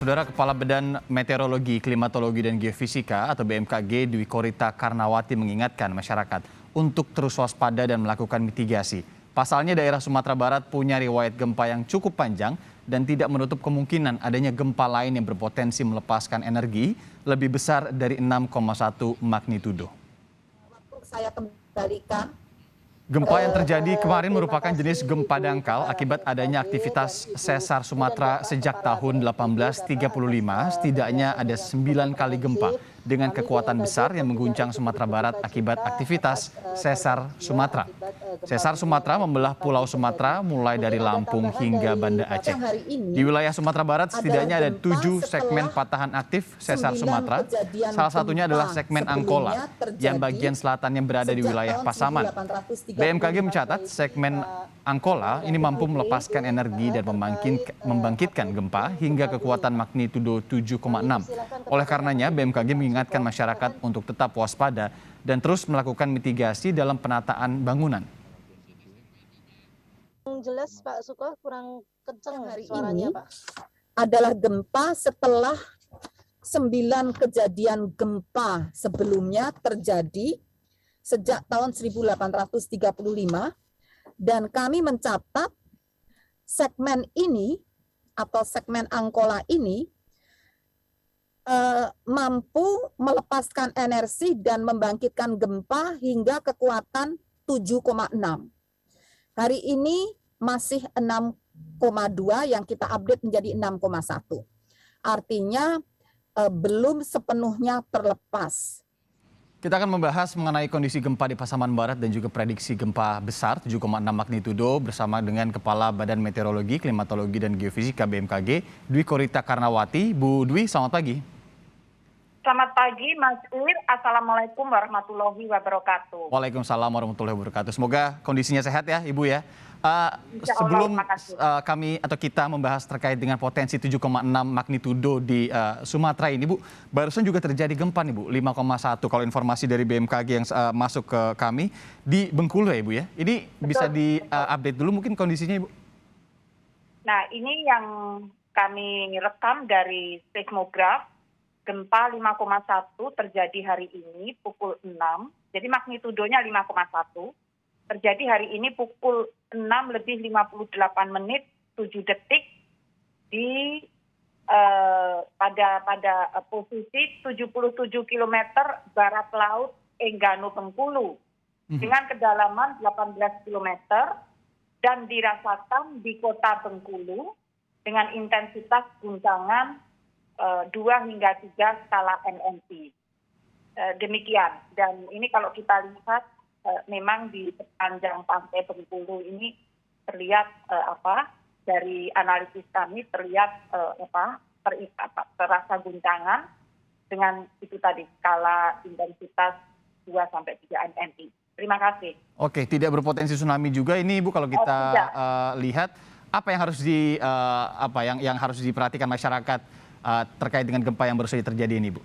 Saudara Kepala Badan Meteorologi, Klimatologi, dan Geofisika atau BMKG Dwi Korita Karnawati mengingatkan masyarakat untuk terus waspada dan melakukan mitigasi. Pasalnya daerah Sumatera Barat punya riwayat gempa yang cukup panjang dan tidak menutup kemungkinan adanya gempa lain yang berpotensi melepaskan energi lebih besar dari 6,1 magnitudo. Saya kembalikan. Gempa yang terjadi kemarin merupakan jenis gempa dangkal akibat adanya aktivitas sesar Sumatera sejak tahun 1835. Setidaknya ada 9 kali gempa dengan kekuatan besar yang mengguncang Sumatera Barat akibat aktivitas sesar Sumatera. Sesar Sumatera membelah Pulau Sumatera mulai dari Lampung hingga Banda Aceh. Di wilayah Sumatera Barat setidaknya ada 7 segmen patahan aktif sesar Sumatera. Salah satunya adalah segmen Angkola yang bagian selatannya berada di wilayah Pasaman. BMKG mencatat segmen Angkola ini mampu melepaskan energi dan membangkitkan gempa hingga kekuatan magnitudo 7,6. Oleh karenanya BMKG mengingatkan masyarakat untuk tetap waspada dan terus melakukan mitigasi dalam penataan bangunan. Jelas Pak Suko, kurang kencang Hari suaranya ini Pak. adalah gempa setelah 9 kejadian gempa sebelumnya terjadi sejak tahun 1835 dan kami mencatat segmen ini atau segmen Angkola ini mampu melepaskan energi dan membangkitkan gempa hingga kekuatan 7,6. Hari ini masih 6,2 yang kita update menjadi 6,1. Artinya belum sepenuhnya terlepas. Kita akan membahas mengenai kondisi gempa di Pasaman Barat dan juga prediksi gempa besar 7,6 magnitudo bersama dengan Kepala Badan Meteorologi, Klimatologi, dan Geofisika BMKG, Dwi Korita Karnawati. Bu Dwi, selamat pagi. Selamat pagi, Mas Ir. Assalamualaikum warahmatullahi wabarakatuh. Waalaikumsalam warahmatullahi wabarakatuh. Semoga kondisinya sehat ya, Ibu ya. Insya Allah, Sebelum makasih. kami atau kita membahas terkait dengan potensi 7,6 magnitudo di Sumatera ini, Bu, barusan juga terjadi gempa nih, Bu, 5,1 kalau informasi dari BMKG yang masuk ke kami di Bengkulu ya, Ibu ya. Ini bisa di-update dulu mungkin kondisinya, Ibu. Nah, ini yang kami rekam dari seismograf. Gempa 5,1 terjadi hari ini pukul 6. Jadi magnitudonya 5,1. Terjadi hari ini pukul 6 lebih 58 menit 7 detik di pada posisi 77 km barat laut Enggano Bengkulu dengan kedalaman 18 km dan dirasakan di kota Bengkulu dengan intensitas guncangan 2 hingga 3 skala NMP. Demikian. Dan ini kalau kita lihat memang di sepanjang pantai Bengkulu ini terlihat dari analisis kami terlihat terasa guncangan dengan itu tadi skala intensitas 2 sampai 3 NMP. Terima kasih. Oke, tidak berpotensi tsunami juga ini, Ibu, kalau kita lihat apa yang harus yang harus diperhatikan masyarakat terkait dengan gempa yang baru saja terjadi ini, Bu?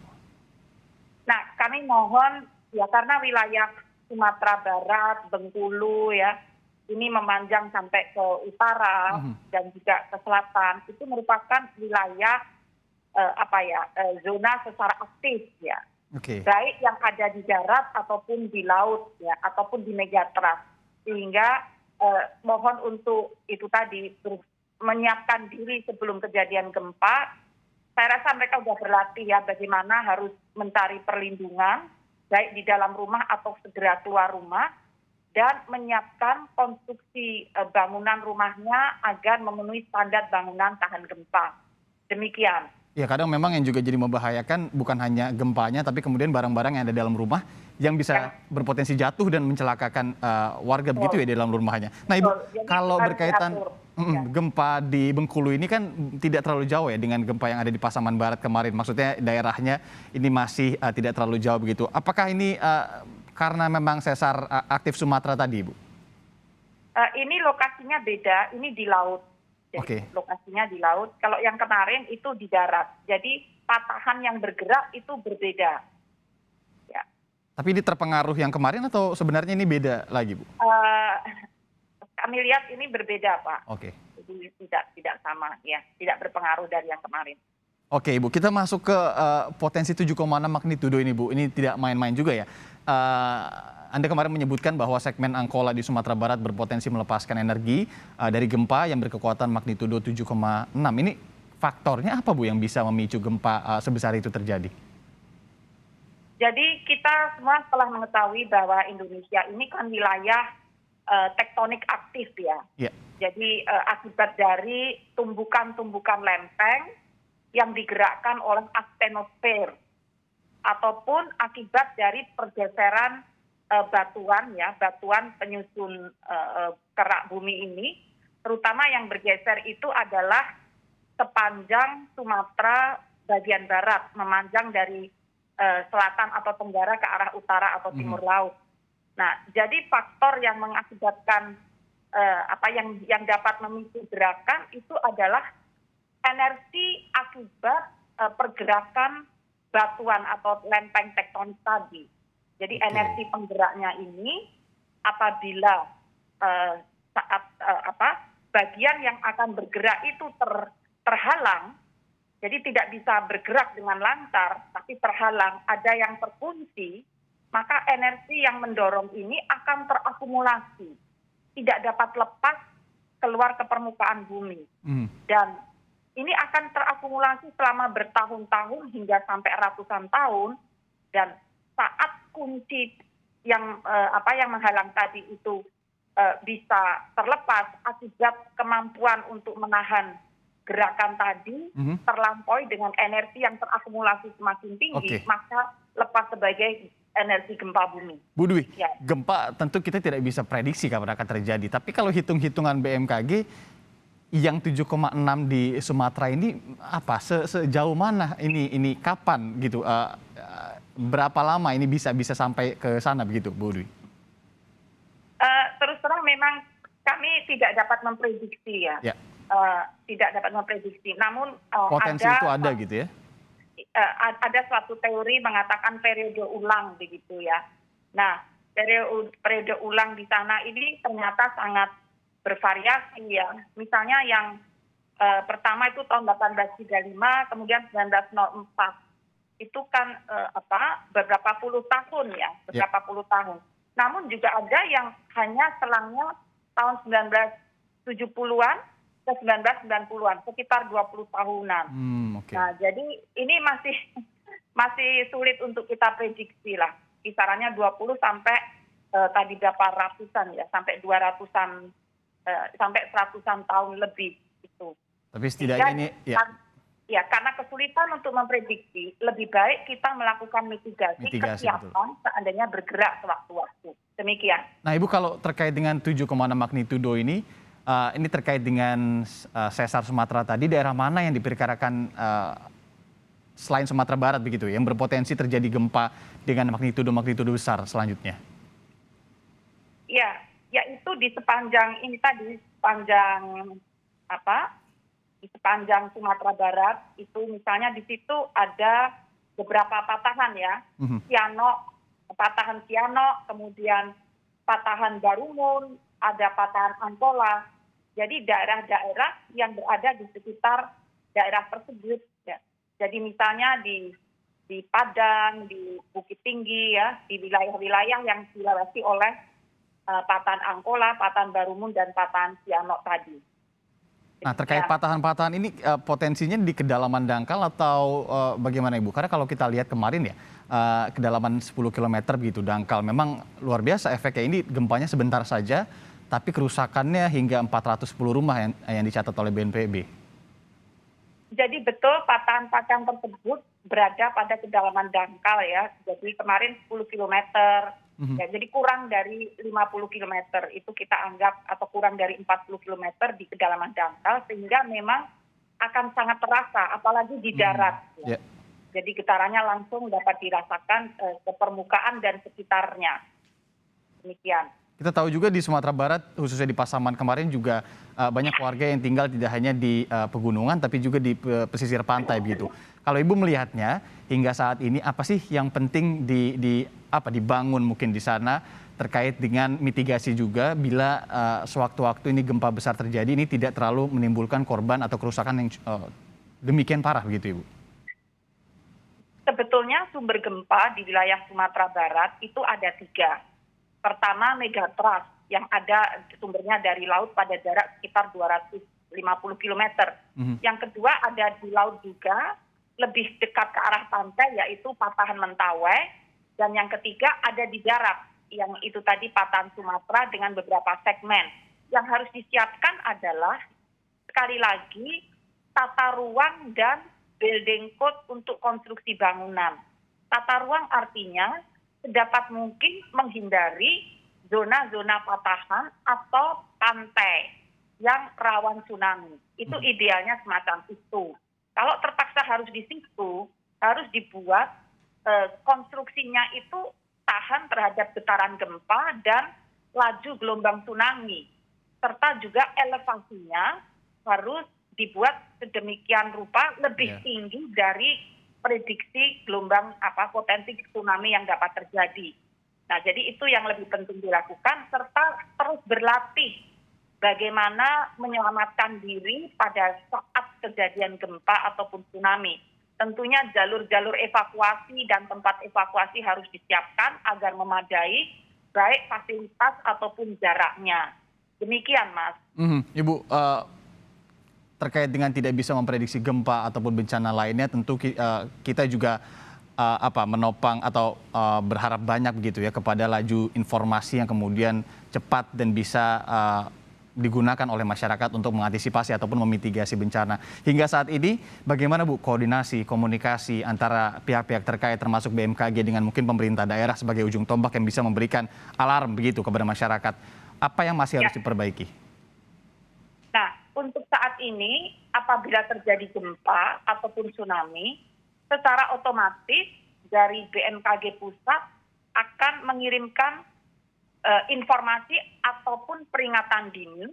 Nah, kami mohon ya karena wilayah Sumatera Barat, Bengkulu ya, ini memanjang sampai ke utara dan juga ke selatan, itu merupakan wilayah zona sesar aktif ya. Oke. Baik yang ada di darat ataupun di laut ya, ataupun di megatrust. Sehingga mohon untuk itu tadi menyiapkan diri sebelum kejadian gempa. Saya rasa mereka sudah berlatih ya bagaimana harus mencari perlindungan baik di dalam rumah atau segera keluar rumah dan menyiapkan konstruksi bangunan rumahnya agar memenuhi standar bangunan tahan gempa. Demikian. Ya, kadang memang yang juga jadi membahayakan bukan hanya gempanya tapi kemudian barang-barang yang ada dalam rumah yang bisa berpotensi jatuh dan mencelakakan warga begitu ya di dalam rumahnya. Nah, Ibu, kalau berkaitan gempa di Bengkulu ini kan tidak terlalu jauh ya dengan gempa yang ada di Pasaman Barat kemarin. Maksudnya daerahnya ini masih tidak terlalu jauh begitu. Apakah ini karena memang sesar aktif Sumatera tadi, Ibu? Ini lokasinya beda, ini di laut. Jadi lokasinya di laut. Kalau yang kemarin itu di darat. Jadi patahan yang bergerak itu berbeda. Ya. Tapi ini terpengaruh yang kemarin atau sebenarnya ini beda lagi, Bu? Kami lihat ini berbeda, Pak. Oke. Jadi tidak sama ya, tidak berpengaruh dari yang kemarin. Oke Ibu, kita masuk ke potensi 7,6 magnitudo ini Bu. Ini tidak main-main juga ya. Anda kemarin menyebutkan bahwa segmen Angkola di Sumatera Barat berpotensi melepaskan energi dari gempa yang berkekuatan magnitudo 7,6. Ini faktornya apa Bu yang bisa memicu gempa sebesar itu terjadi? Jadi kita semua telah mengetahui bahwa Indonesia ini kan wilayah tektonik aktif ya. Ya. Jadi akibat dari tumbukan-tumbukan lempeng yang digerakkan oleh astenosfer ataupun akibat dari pergeseran batuan penyusun kerak bumi ini, terutama yang bergeser itu adalah sepanjang Sumatera bagian barat, memanjang dari selatan atau tenggara ke arah utara atau timur laut. Nah, jadi faktor yang mengakibatkan yang dapat memicu gerakan itu adalah energi akibat pergerakan batuan atau lempeng tektonik tadi. Jadi energi penggeraknya ini apabila bagian yang akan bergerak itu terhalang, jadi tidak bisa bergerak dengan lancar, tapi terhalang, ada yang terkunci, maka energi yang mendorong ini akan terakumulasi, tidak dapat lepas keluar ke permukaan bumi. Dan ini akan terakumulasi selama bertahun-tahun hingga sampai ratusan tahun, dan saat kunci yang menghalang tadi itu bisa terlepas akibat kemampuan untuk menahan gerakan tadi terlampaui dengan energi yang terakumulasi semakin tinggi, maka lepas sebagai energi gempa bumi. Bu Dwi, Ya. Gempa tentu kita tidak bisa prediksi kapan akan terjadi. Tapi kalau hitung-hitungan BMKG, yang 7,6 di Sumatera ini apa? Sejauh mana ini kapan gitu? Berapa lama ini bisa sampai ke sana begitu, Bu Dwi? Terus terang memang kami tidak dapat memprediksi ya. Tidak dapat memprediksi. Namun Potensi itu ada gitu ya? Ada suatu teori mengatakan periode ulang begitu ya. Nah, periode ulang di sana ini ternyata sangat bervariasi ya. Misalnya yang pertama itu tahun 1835, kemudian 1904. Itu kan beberapa puluh tahun ya, beberapa puluh tahun. Namun juga ada yang hanya selangnya tahun 1970-an ke 1990-an, sekitar 20 tahunan. Nah, jadi ini masih sulit untuk kita prediksi lah. Kisarannya 20 sampai tadi berapa ratusan ya, sampai 200-an sampai 100-an tahun lebih itu. Tapi setidaknya ini ya karena kesulitan untuk memprediksi, lebih baik kita melakukan mitigasi kesiapan betul. Seandainya bergerak sewaktu-waktu. Demikian. Nah, Ibu kalau terkait dengan 7,6 magnitudo ini terkait dengan sesar Sumatera tadi, daerah mana yang diperkirakan selain Sumatera Barat begitu yang berpotensi terjadi gempa dengan magnitudo besar selanjutnya? Ya, yaitu di sepanjang ini tadi, di sepanjang Sumatera Barat itu misalnya di situ ada beberapa patahan ya, patahan Sianok, kemudian patahan Barumun, ada patahan Angkola. Jadi daerah-daerah yang berada di sekitar daerah tersebut ya. Jadi misalnya di Padang, di Bukit Tinggi ya, di wilayah-wilayah yang dilewati oleh patahan Angkola, patahan Barumun dan patahan Sianok tadi. Nah, terkait patahan-patahan ini potensinya di kedalaman dangkal atau bagaimana Ibu? Karena kalau kita lihat kemarin ya, kedalaman 10 km begitu dangkal. Memang luar biasa efeknya, ini gempanya sebentar saja, tapi kerusakannya hingga 410 rumah yang dicatat oleh BNPB. Jadi betul patahan-patahan tersebut berada pada kedalaman dangkal ya. Jadi kemarin 10 km, ya, jadi kurang dari 50 km itu kita anggap, atau kurang dari 40 km di kedalaman dangkal, sehingga memang akan sangat terasa, apalagi di darat. Ya. Jadi getarannya langsung dapat dirasakan ke permukaan dan sekitarnya. Demikian. Kita tahu juga di Sumatera Barat, khususnya di Pasaman kemarin juga banyak warga yang tinggal tidak hanya di pegunungan, tapi juga di pesisir pantai begitu. Kalau Ibu melihatnya hingga saat ini apa sih yang penting dibangun mungkin di sana terkait dengan mitigasi juga bila sewaktu-waktu ini gempa besar terjadi ini tidak terlalu menimbulkan korban atau kerusakan yang demikian parah begitu Ibu? sebetulnya sumber gempa di wilayah Sumatera Barat itu ada 3. Pertama, megatrust yang ada sumbernya dari laut pada jarak sekitar 250 kilometer. Yang kedua ada di laut juga, lebih dekat ke arah pantai, yaitu patahan Mentawai. Dan yang ketiga ada di darat, yang itu tadi patahan Sumatera dengan beberapa segmen. Yang harus disiapkan adalah, sekali lagi, tata ruang dan building code untuk konstruksi bangunan. Tata ruang artinya sedapat mungkin menghindari zona-zona patahan atau pantai yang rawan tsunami. Itu idealnya semacam itu. Kalau terpaksa harus di situ, harus dibuat konstruksinya itu tahan terhadap getaran gempa dan laju gelombang tsunami. Serta juga elevasinya harus dibuat sedemikian rupa lebih tinggi dari prediksi gelombang potensi tsunami yang dapat terjadi. Nah, jadi itu yang lebih penting dilakukan, serta terus berlatih bagaimana menyelamatkan diri pada saat kejadian gempa ataupun tsunami. Tentunya jalur-jalur evakuasi dan tempat evakuasi harus disiapkan agar memadai, baik fasilitas ataupun jaraknya. Demikian, Mas. Ibu, terkait dengan tidak bisa memprediksi gempa ataupun bencana lainnya, tentu kita juga menopang atau berharap banyak begitu ya kepada laju informasi yang kemudian cepat dan bisa digunakan oleh masyarakat untuk mengantisipasi ataupun memitigasi bencana. Hingga saat ini, bagaimana Bu koordinasi, komunikasi antara pihak-pihak terkait termasuk BMKG dengan mungkin pemerintah daerah sebagai ujung tombak yang bisa memberikan alarm begitu kepada masyarakat? Apa yang masih harus diperbaiki? Nah, untuk saat ini, apabila terjadi gempa ataupun tsunami, secara otomatis dari BMKG pusat akan mengirimkan informasi ataupun peringatan dini.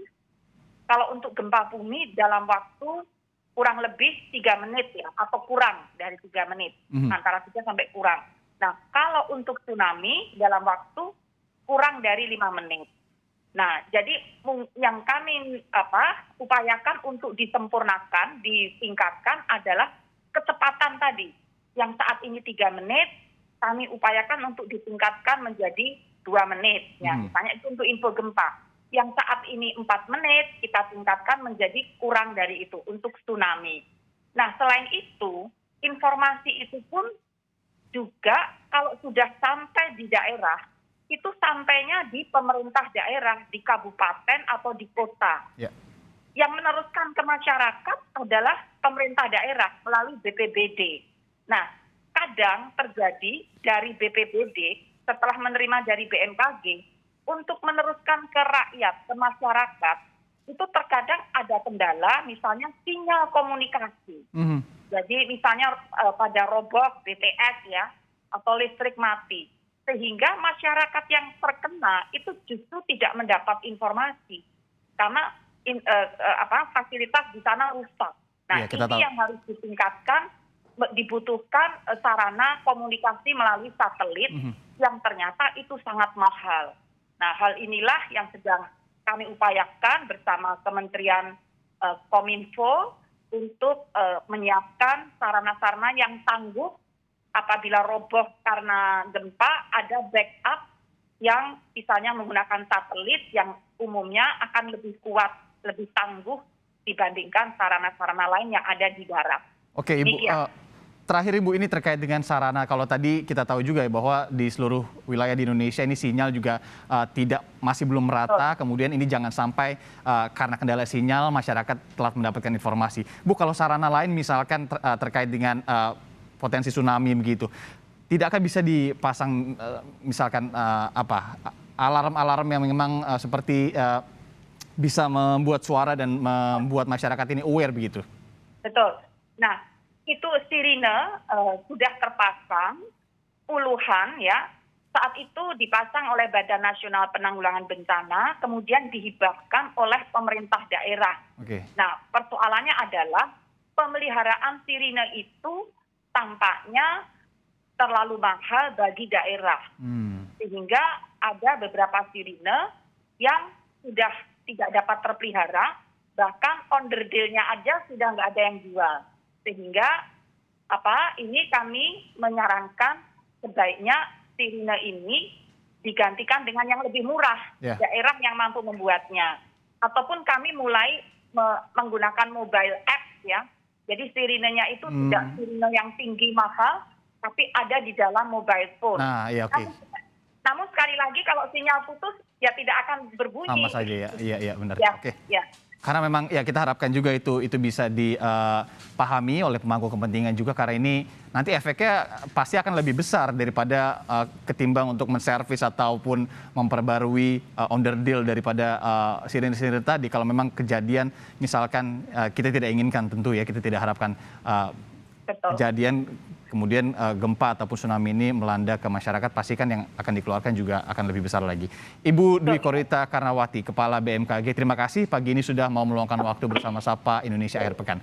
Kalau untuk gempa bumi dalam waktu kurang lebih 3 menit ya, atau kurang dari 3 menit, antara 3 sampai kurang. Nah, kalau untuk tsunami dalam waktu kurang dari 5 menit. Nah, jadi yang kami upayakan untuk disempurnakan, ditingkatkan adalah kecepatan tadi. Yang saat ini 3 menit, kami upayakan untuk ditingkatkan menjadi 2 menit. Ya, misalnya itu untuk info gempa. Yang saat ini 4 menit, kita tingkatkan menjadi kurang dari itu untuk tsunami. Nah, selain itu, informasi itu pun juga kalau sudah sampai di daerah, itu sampainya di pemerintah daerah, di kabupaten atau di kota. Yang meneruskan ke masyarakat adalah pemerintah daerah melalui BPBD. Nah, kadang terjadi dari BPBD setelah menerima dari BMKG untuk meneruskan ke rakyat, ke masyarakat, itu terkadang ada kendala, misalnya sinyal komunikasi. Jadi misalnya pada roboh BTS ya, atau listrik mati. Sehingga masyarakat yang terkena itu justru tidak mendapat informasi. Karena fasilitas di sana rusak. Nah, ini yang harus ditingkatkan, dibutuhkan sarana komunikasi melalui satelit yang ternyata itu sangat mahal. Nah, hal inilah yang sedang kami upayakan bersama Kementerian Kominfo untuk menyiapkan sarana-sarana yang tangguh apabila roboh karena gempa, ada backup yang misalnya menggunakan satelit yang umumnya akan lebih kuat, lebih tangguh dibandingkan sarana-sarana lain yang ada di darat. Oke, Ibu. Terakhir Ibu, ini terkait dengan sarana, kalau tadi kita tahu juga ya bahwa di seluruh wilayah di Indonesia ini sinyal juga masih belum merata, kemudian ini jangan sampai karena kendala sinyal masyarakat telah mendapatkan informasi. Bu, kalau sarana lain misalkan terkait dengan potensi tsunami begitu, tidak akan bisa dipasang misalkan alarm-alarm yang memang seperti bisa membuat suara dan membuat masyarakat ini aware begitu? Betul. Nah, itu sirine sudah terpasang puluhan ya. Saat itu dipasang oleh Badan Nasional Penanggulangan Bencana, kemudian dihibahkan oleh pemerintah daerah. Nah, persoalannya adalah pemeliharaan sirine itu tampaknya terlalu mahal bagi daerah. Sehingga ada beberapa sirine yang sudah tidak dapat terpelihara, bahkan onderdilnya aja sudah nggak ada yang jual. Sehingga ini kami menyarankan sebaiknya sirine ini digantikan dengan yang lebih murah, Ya. daerah yang mampu membuatnya. Ataupun kami mulai menggunakan mobile app ya. Jadi sirinenya itu tidak sirine yang tinggi mahal, tapi ada di dalam mobile phone. Nah, iya oke. Namun sekali lagi kalau sinyal putus ya tidak akan berbunyi. Sama saja ya. Iya benar. Ya, Oke. ya. Karena memang ya kita harapkan juga itu bisa dipahami oleh pemangku kepentingan juga, karena ini nanti efeknya pasti akan lebih besar daripada ketimbang untuk menservis ataupun memperbarui onderdil daripada sirine-sirine tadi. Kalau memang kejadian misalkan kita tidak inginkan, tentu ya kita tidak harapkan Betul. kejadian kemudian gempa ataupun tsunami ini melanda ke masyarakat, pastikan yang akan dikeluarkan juga akan lebih besar lagi. Ibu Dwi Korita Karnawati, Kepala BMKG, terima kasih pagi ini sudah mau meluangkan waktu bersama Sapa Indonesia Akhir Pekan.